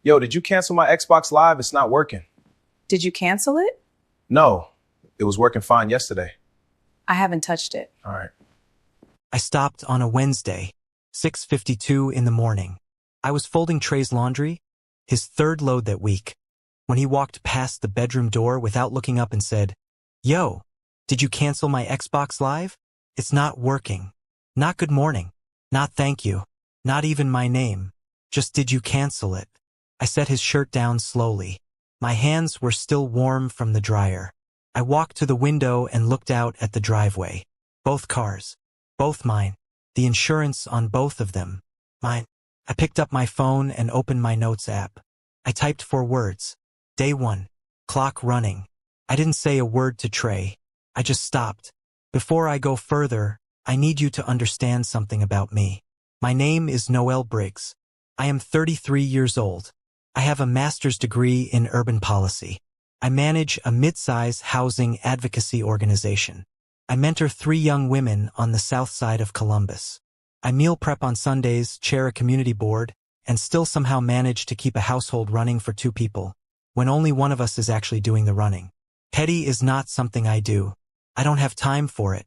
Yo, did you cancel my Xbox Live? It's not working. Did you cancel it? No, it was working fine yesterday. I haven't touched it. All right. I stopped on a Wednesday, 6:52 in the morning. I was folding Trey's laundry, his third load that week, when he walked past the bedroom door without looking up and said, "Yo, did you cancel my Xbox Live? It's not working. Not good morning. Not thank you. Not even my name. Just did you cancel it?" I set his shirt down slowly. My hands were still warm from the dryer. I walked to the window and looked out at the driveway. Both cars. Both mine. The insurance on both of them. Mine. I picked up my phone and opened my notes app. I typed 4 words. Day 1. Clock running. I didn't say a word to Trey. I just stopped. Before I go further, I need you to understand something about me. My name is Noel Briggs. I am 33 years old. I have a master's degree in urban policy. I manage a mid-size housing advocacy organization. I mentor 3 young women on the south side of Columbus. I meal prep on Sundays, chair a community board, and still somehow manage to keep a household running for 2 people, when only one of us is actually doing the running. Petty is not something I do. I don't have time for it.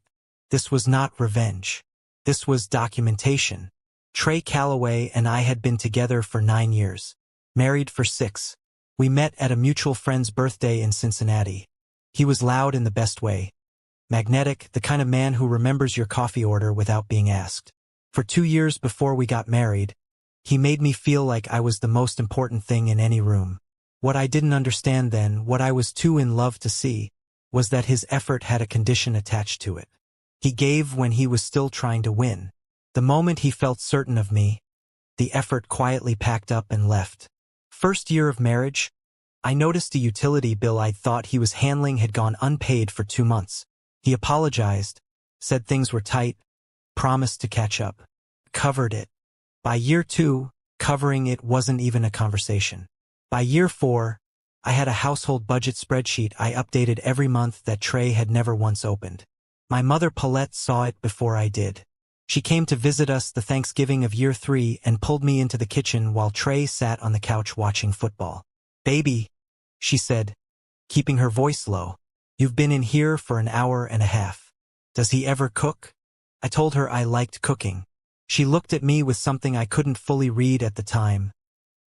This was not revenge. This was documentation. Trey Calloway and I had been together for 9 years. Married for 6. We met at a mutual friend's birthday in Cincinnati. He was loud in the best way. Magnetic, the kind of man who remembers your coffee order without being asked. For 2 years before we got married, he made me feel like I was the most important thing in any room. What I didn't understand then, what I was too in love to see, was that his effort had a condition attached to it. He gave when he was still trying to win. The moment he felt certain of me, the effort quietly packed up and left. First year of marriage, I noticed a utility bill I'd thought he was handling had gone unpaid for 2 months. He apologized, said things were tight, promised to catch up, covered it. By year 2, covering it wasn't even a conversation. By year 4, I had a household budget spreadsheet I updated every month that Trey had never once opened. My mother Paulette saw it before I did. She came to visit us the Thanksgiving of year 3 and pulled me into the kitchen while Trey sat on the couch watching football. "Baby," she said, keeping her voice low, "you've been in here for an hour and a half. Does he ever cook?" I told her I liked cooking. She looked at me with something I couldn't fully read at the time.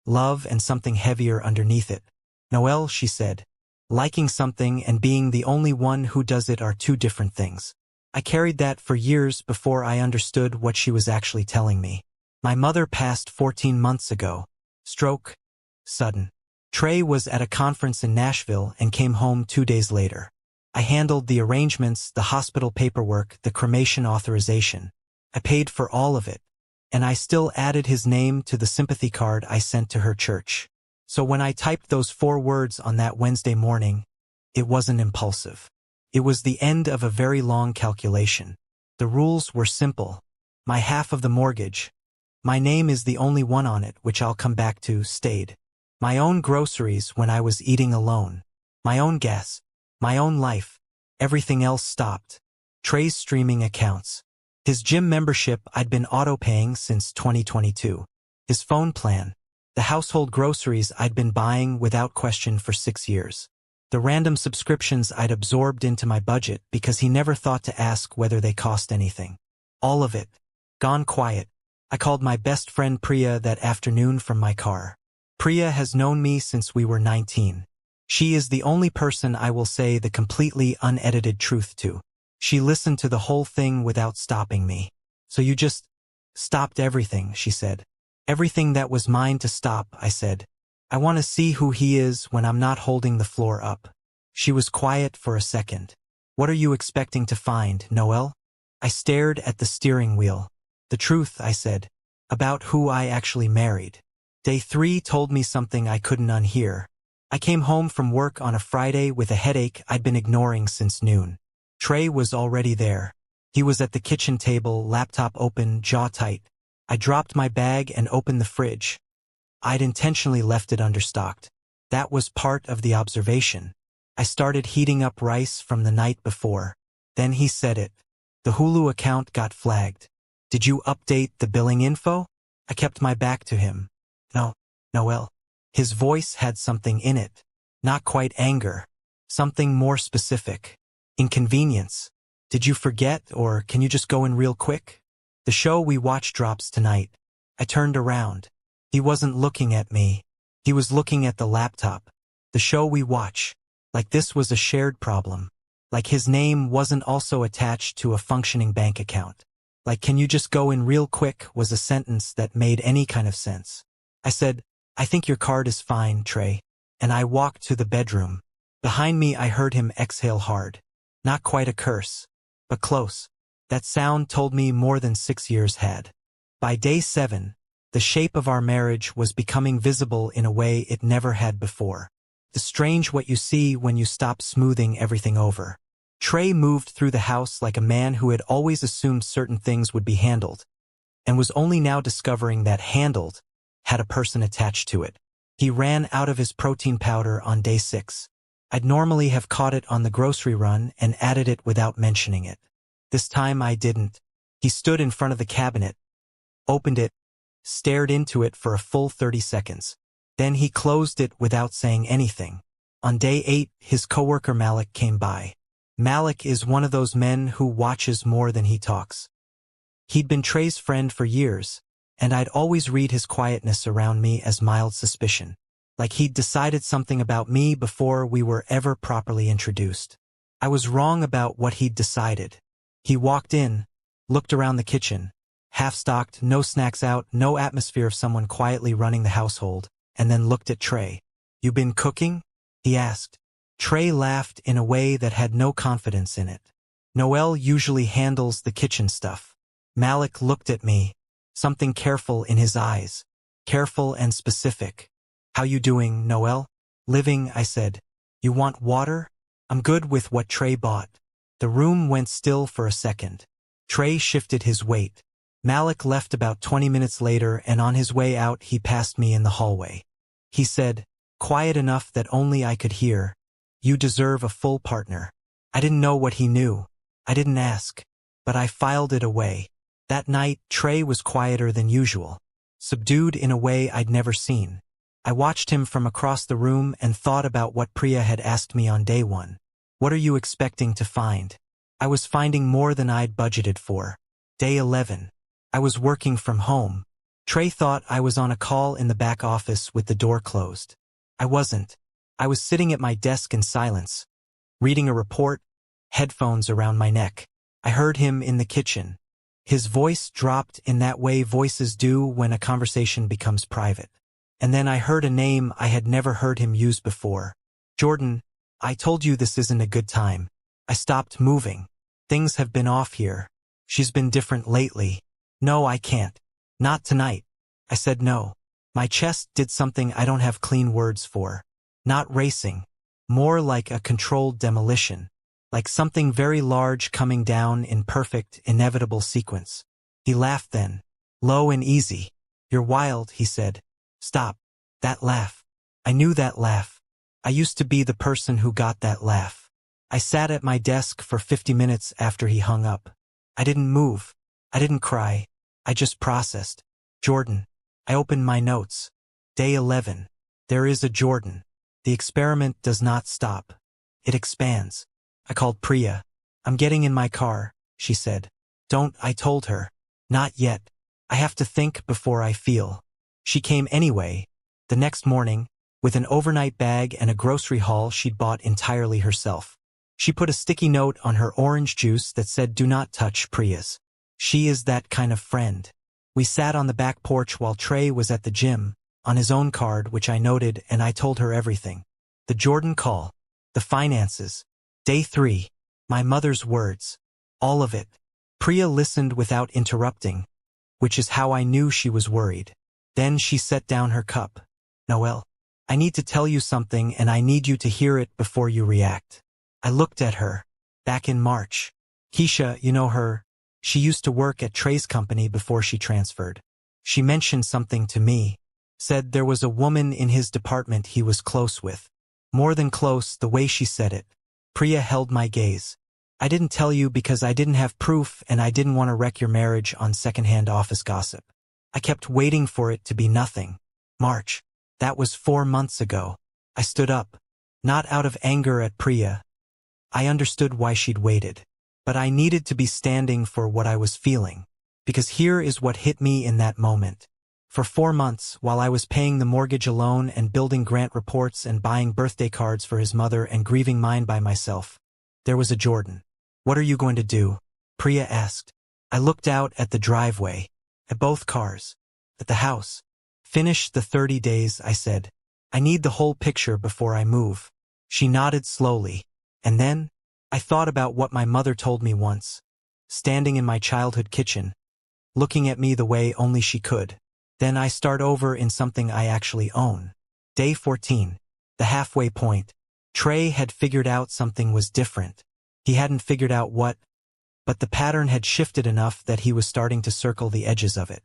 Love and something heavier underneath it. "Noel," she said, "liking something and being the only one who does it are 2 different things." I carried that for years before I understood what she was actually telling me. My mother passed 14 months ago. Stroke. Sudden. Trey was at a conference in Nashville and came home 2 days later. I handled the arrangements, the hospital paperwork, the cremation authorization. I paid for all of it, and I still added his name to the sympathy card I sent to her church. So when I typed those 4 words on that Wednesday morning, it wasn't impulsive. It was the end of a very long calculation. The rules were simple. My half of the mortgage, my name is the only one on it, which I'll come back to, stayed. My own groceries when I was eating alone. My own gas. My own life. Everything else stopped. Trey's streaming accounts. His gym membership I'd been auto-paying since 2022. His phone plan. The household groceries I'd been buying without question for 6 years. The random subscriptions I'd absorbed into my budget because he never thought to ask whether they cost anything. All of it. Gone quiet. I called my best friend Priya that afternoon from my car. Priya has known me since we were 19. She is the only person I will say the completely unedited truth to. She listened to the whole thing without stopping me. "So you just stopped everything," she said. "Everything that was mine to stop," I said. "I want to see who he is when I'm not holding the floor up." She was quiet for a second. "What are you expecting to find, Noel?" I stared at the steering wheel. "The truth," I said, "about who I actually married." Day 3 told me something I couldn't unhear. I came home from work on a Friday with a headache I'd been ignoring since noon. Trey was already there. He was at the kitchen table, laptop open, jaw tight. I dropped my bag and opened the fridge. I'd intentionally left it understocked. That was part of the observation. I started heating up rice from the night before. Then he said it. The Hulu account got flagged. "Did you update the billing info?" I kept my back to him. "No, Noel. His voice had something in it. Not quite anger. Something more specific. Inconvenience. Did you forget, or can you just go in real quick? The show we watched drops tonight. I turned around. He wasn't looking at me. He was looking at the laptop. The show we watch. Like this was a shared problem. Like his name wasn't also attached to a functioning bank account. Like, can you just go in real quick was a sentence that made any kind of sense. I said, I think your card is fine, Trey. And I walked to the bedroom. Behind me I heard him exhale hard. Not quite a curse, but close. That sound told me more than 6 years had. By day 7, the shape of our marriage was becoming visible in a way it never had before. The strange what you see when you stop smoothing everything over. Trey moved through the house like a man who had always assumed certain things would be handled, and was only now discovering that handled had a person attached to it. He ran out of his protein powder on day 6. I'd normally have caught it on the grocery run and added it without mentioning it. This time I didn't. He stood in front of the cabinet, opened it, stared into it for a full 30 seconds. Then he closed it without saying anything. On day 8, his coworker Malik came by. Malik is one of those men who watches more than he talks. He'd been Trey's friend for years, and I'd always read his quietness around me as mild suspicion. Like he'd decided something about me before we were ever properly introduced. I was wrong about what he'd decided. He walked in, looked around the kitchen, half-stocked, no snacks out, no atmosphere of someone quietly running the household, and then looked at Trey. You been cooking? He asked. Trey laughed in a way that had no confidence in it. Noel usually handles the kitchen stuff. Malik looked at me, something careful in his eyes. Careful and specific. How you doing, Noel? Living, I said. You want water? I'm good with what Trey bought. The room went still for a second. Trey shifted his weight. Malik left about 20 minutes later, and on his way out he passed me in the hallway. He said, quiet enough that only I could hear, you deserve a full partner. I didn't know what he knew. I didn't ask. But I filed it away. That night, Trey was quieter than usual. Subdued in a way I'd never seen. I watched him from across the room and thought about what Priya had asked me on day 1. What are you expecting to find? I was finding more than I'd budgeted for. Day 11. I was working from home. Trey thought I was on a call in the back office with the door closed. I wasn't. I was sitting at my desk in silence, reading a report, headphones around my neck. I heard him in the kitchen. His voice dropped in that way voices do when a conversation becomes private. And then I heard a name I had never heard him use before. Jordan, I told you this isn't a good time. I stopped moving. Things have been off here. She's been different lately. No, I can't. Not tonight. I said no. My chest did something I don't have clean words for. Not racing. More like a controlled demolition. Like something very large coming down in perfect, inevitable sequence. He laughed then. Low and easy. You're wild, he said. Stop. That laugh. I knew that laugh. I used to be the person who got that laugh. I sat at my desk for 50 minutes after he hung up. I didn't move. I didn't cry. I just processed. Jordan. I opened my notes. Day 11. There is a Jordan. The experiment does not stop. It expands. I called Priya. I'm getting in my car, she said. Don't, I told her. Not yet. I have to think before I feel. She came anyway. The next morning, with an overnight bag and a grocery haul she'd bought entirely herself. She put a sticky note on her orange juice that said, do not touch Priya's. She is that kind of friend. We sat on the back porch while Trey was at the gym, on his own card, which I noted, and I told her everything. The Jordan call. The finances. Day 3. My mother's words. All of it. Priya listened without interrupting, which is how I knew she was worried. Then she set down her cup. Noel, I need to tell you something and I need you to hear it before you react. I looked at her. Back in March. Keisha, you know her. She used to work at Trey's company before she transferred. She mentioned something to me. Said there was a woman in his department he was close with. More than close, the way she said it. Priya held my gaze. I didn't tell you because I didn't have proof and I didn't want to wreck your marriage on secondhand office gossip. I kept waiting for it to be nothing. March. That was 4 months ago. I stood up. Not out of anger at Priya. I understood why she'd waited. But I needed to be standing for what I was feeling. Because here is what hit me in that moment. For 4 months, while I was paying the mortgage alone and building grant reports and buying birthday cards for his mother and grieving mine by myself, there was a Jordan. What are you going to do? Priya asked. I looked out at the driveway, at both cars, at the house. Finish the 30 days, I said. I need the whole picture before I move. She nodded slowly. And then, I thought about what my mother told me once, standing in my childhood kitchen, looking at me the way only she could. Then I start over in something I actually own. Day 14. The halfway point. Trey had figured out something was different. He hadn't figured out what, but the pattern had shifted enough that he was starting to circle the edges of it.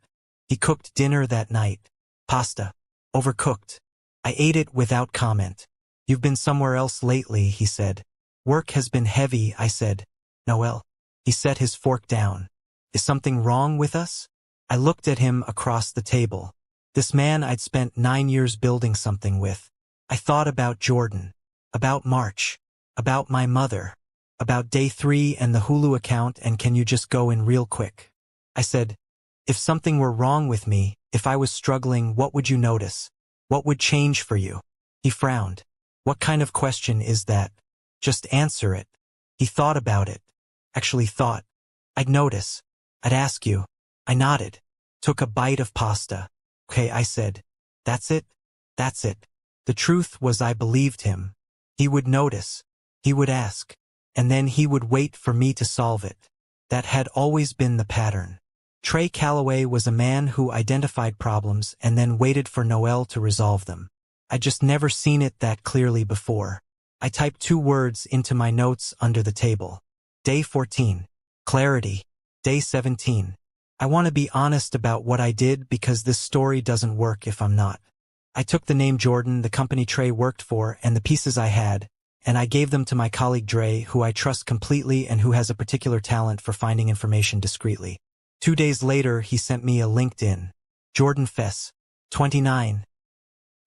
He cooked dinner that night. Pasta. Overcooked. I ate it without comment. You've been somewhere else lately, he said. Work has been heavy, I said. Noel. He set his fork down. Is something wrong with us? I looked at him across the table. This man I'd spent 9 years building something with. I thought about Jordan. About March. About my mother. About day 3 and the Hulu account and can you just go in real quick? I said, if something were wrong with me, if I was struggling, what would you notice? What would change for you? He frowned. What kind of question is that? Just answer it. He thought about it. Actually thought. I'd notice. I'd ask you. I nodded. Took a bite of pasta. Okay, I said. That's it? That's it. The truth was I believed him. He would notice. He would ask. And then he would wait for me to solve it. That had always been the pattern. Trey Calloway was a man who identified problems and then waited for Noel to resolve them. I'd just never seen it that clearly before. I typed 2 words into my notes under the table. Day 14. Clarity. Day 17. I want to be honest about what I did because this story doesn't work if I'm not. I took the name Jordan, the company Trey worked for, and the pieces I had, and I gave them to my colleague Dre, who I trust completely and who has a particular talent for finding information discreetly. 2 days later, he sent me a LinkedIn. Jordan Fess, 29.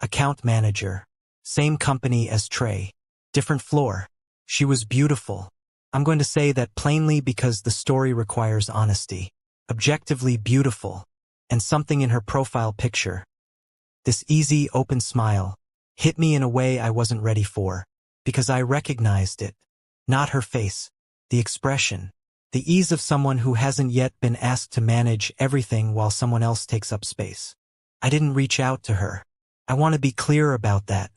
Account manager. Same company as Trey. Different floor. She was beautiful. I'm going to say that plainly because the story requires honesty. Objectively beautiful. And something in her profile picture. This easy, open smile hit me in a way I wasn't ready for, because I recognized it. Not her face. The expression. The ease of someone who hasn't yet been asked to manage everything while someone else takes up space. I didn't reach out to her. I want to be clear about that.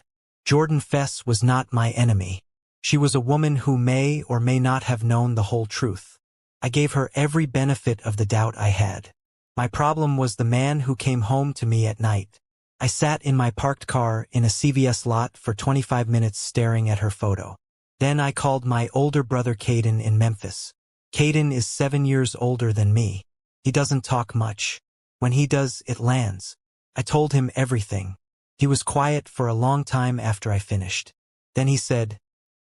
Jordan Fess was not my enemy. She was a woman who may or may not have known the whole truth. I gave her every benefit of the doubt I had. My problem was the man who came home to me at night. I sat in my parked car in a CVS lot for 25 minutes staring at her photo. Then I called my older brother Caden in Memphis. Caden is 7 years older than me. He doesn't talk much. When he does, it lands. I told him everything. He was quiet for a long time after I finished. Then he said,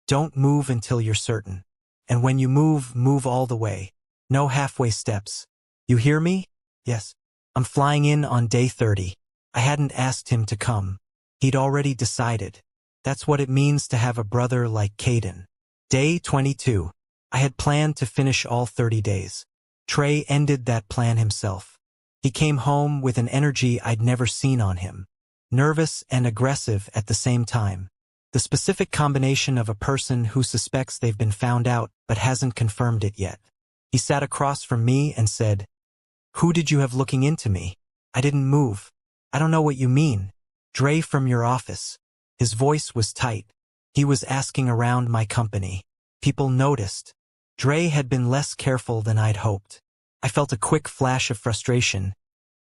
"Don't move until you're certain. And when you move, move all the way. No halfway steps. You hear me?" "Yes." "I'm flying in on day 30. I hadn't asked him to come. He'd already decided. That's what it means to have a brother like Caden. Day 22. I had planned to finish all 30 days. Trey ended that plan himself. He came home with an energy I'd never seen on him. Nervous and aggressive at the same time. The specific combination of a person who suspects they've been found out but hasn't confirmed it yet. He sat across from me and said, "Who did you have looking into me?" I didn't move. "I don't know what you mean." "Dre from your office." His voice was tight. He was asking around my company. People noticed. Dre had been less careful than I'd hoped. I felt a quick flash of frustration,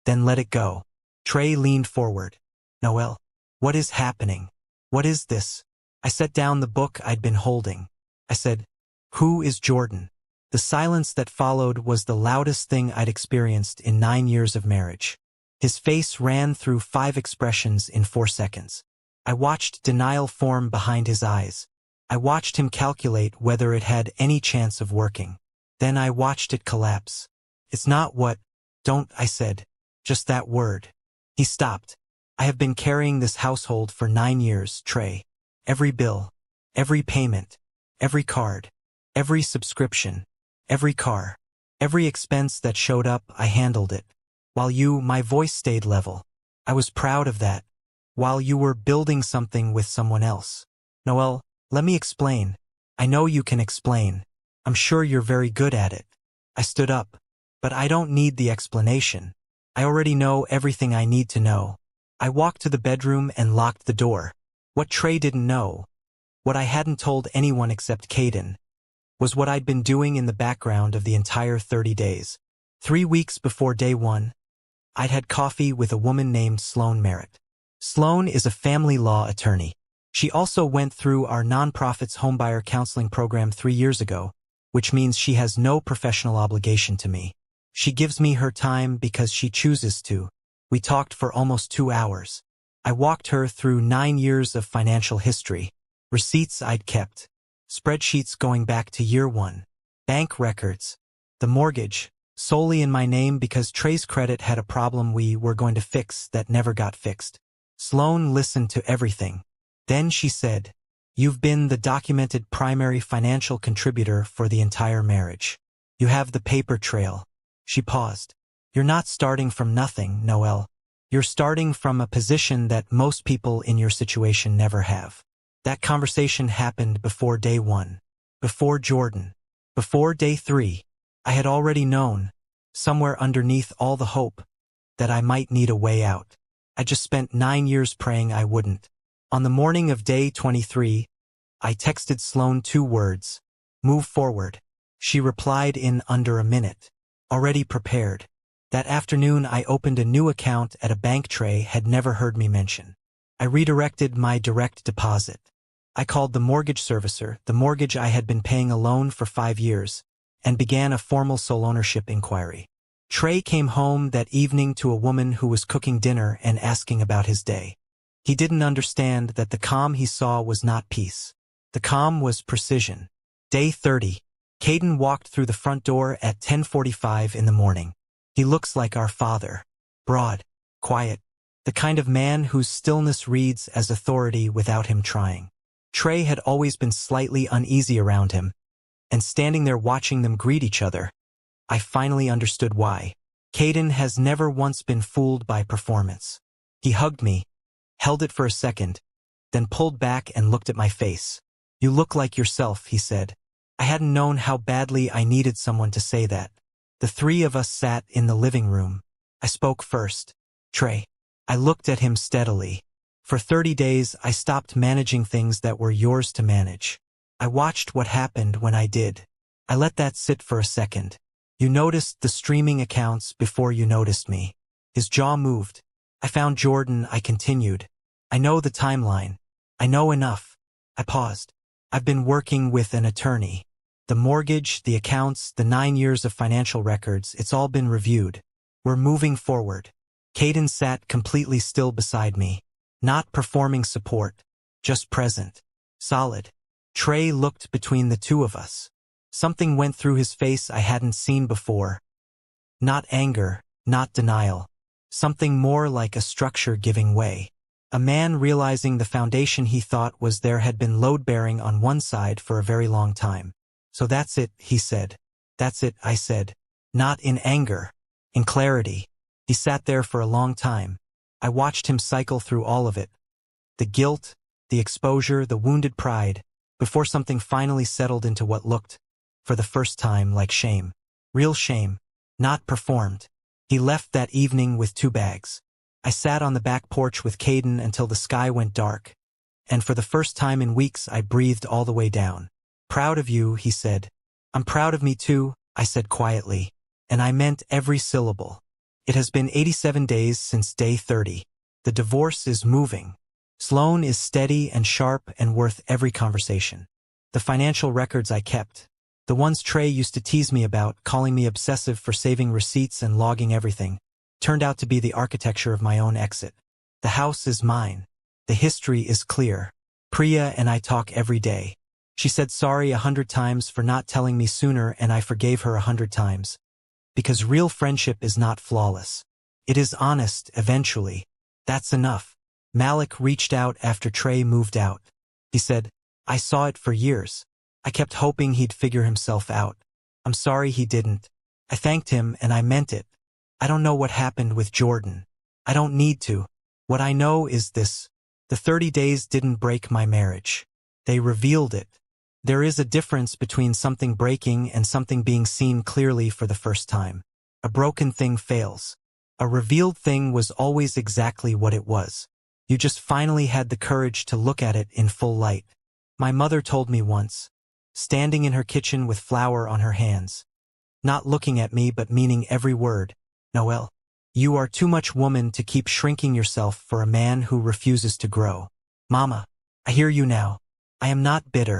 then let it go. Trey leaned forward. "Noel, what is happening? What is this?" I set down the book I'd been holding. I said, "Who is Jordan?" The silence that followed was the loudest thing I'd experienced in 9 years of marriage. His face ran through 5 expressions in 4 seconds. I watched denial form behind his eyes. I watched him calculate whether it had any chance of working. Then I watched it collapse. "It's not what..." "Don't," I said. "Just that word." He stopped. I have been carrying this household for 9 years, Trey. Every bill, every payment, every card, every subscription, every car, every expense that showed up, I handled it. While my voice stayed level. I was proud of that. While you were building something with someone else. Noel, let me explain. I know you can explain. I'm sure you're very good at it. I stood up. But I don't need the explanation. I already know everything I need to know. I walked to the bedroom and locked the door. What Trey didn't know, what I hadn't told anyone except Caden, was what I'd been doing in the background of the entire 30 days. 3 weeks before day 1, I'd had coffee with a woman named Sloan Merritt. Sloan is a family law attorney. She also went through our nonprofit's homebuyer counseling program 3 years ago, which means she has no professional obligation to me. She gives me her time because she chooses to. We talked for almost 2 hours. I walked her through 9 years of financial history, receipts I'd kept, spreadsheets going back to year 1, bank records, the mortgage, solely in my name because Trey's credit had a problem we were going to fix that never got fixed. Sloan listened to everything. Then she said, "You've been the documented primary financial contributor for the entire marriage. You have the paper trail." She paused. "You're not starting from nothing, Noel. You're starting from a position that most people in your situation never have." That conversation happened before day 1, before Jordan, before day 3. I had already known, somewhere underneath all the hope, that I might need a way out. I just spent 9 years praying I wouldn't. On the morning of day 23, I texted Sloan 2 words, "Move forward." She replied in under a minute. Already prepared. That afternoon I opened a new account at a bank Trey had never heard me mention. I redirected my direct deposit. I called the mortgage servicer, the mortgage I had been paying alone for 5 years, and began a formal sole ownership inquiry. Trey came home that evening to a woman who was cooking dinner and asking about his day. He didn't understand that the calm he saw was not peace. The calm was precision. Day 30. Caden walked through the front door at 10:45 in the morning. He looks like our father. Broad, quiet, the kind of man whose stillness reads as authority without him trying. Trey had always been slightly uneasy around him, and standing there watching them greet each other, I finally understood why. Caden has never once been fooled by performance. He hugged me, held it for a second, then pulled back and looked at my face. "You look like yourself," he said. I hadn't known how badly I needed someone to say that. The 3 of us sat in the living room. I spoke first. "Trey." I looked at him steadily. "For 30 days, I stopped managing things that were yours to manage. I watched what happened when I did. I let that sit for a second. You noticed the streaming accounts before you noticed me." His jaw moved. "I found Jordan," I continued. "I know the timeline. I know enough." I paused. "I've been working with an attorney. The mortgage, the accounts, the 9 years of financial records, it's all been reviewed. We're moving forward." Caden sat completely still beside me. Not performing support. Just present. Solid. Trey looked between the 2 of us. Something went through his face I hadn't seen before. Not anger, not denial. Something more like a structure giving way. A man realizing the foundation he thought was there had been load-bearing on one side for a very long time. "So that's it," he said. "That's it," I said. Not in anger. In clarity. He sat there for a long time. I watched him cycle through all of it. The guilt, the exposure, the wounded pride, before something finally settled into what looked, for the first time, like shame. Real shame. Not performed. He left that evening with 2 bags. I sat on the back porch with Caden until the sky went dark, and for the first time in weeks I breathed all the way down. "Proud of you," he said. "I'm proud of me too," I said quietly, and I meant every syllable. It has been 87 days since day 30. The divorce is moving. Sloan is steady and sharp and worth every conversation. The financial records I kept, the ones Trey used to tease me about, calling me obsessive for saving receipts and logging everything, turned out to be the architecture of my own exit. The house is mine. The history is clear. Priya and I talk every day. She said sorry 100 times for not telling me sooner, and I forgave her 100 times. Because real friendship is not flawless. It is honest, eventually. That's enough. Malik reached out after Trey moved out. He said, I saw it for years. I kept hoping he'd figure himself out. I'm sorry he didn't. I thanked him and I meant it. I don't know what happened with Jordan. I don't need to. What I know is this. The 30 days didn't break my marriage. They revealed it. There is a difference between something breaking and something being seen clearly for the first time. A broken thing fails. A revealed thing was always exactly what it was. You just finally had the courage to look at it in full light. My mother told me once, standing in her kitchen with flour on her hands, not looking at me but meaning every word, Noelle, you are too much woman to keep shrinking yourself for a man who refuses to grow. Mama, I hear you now. I am not bitter.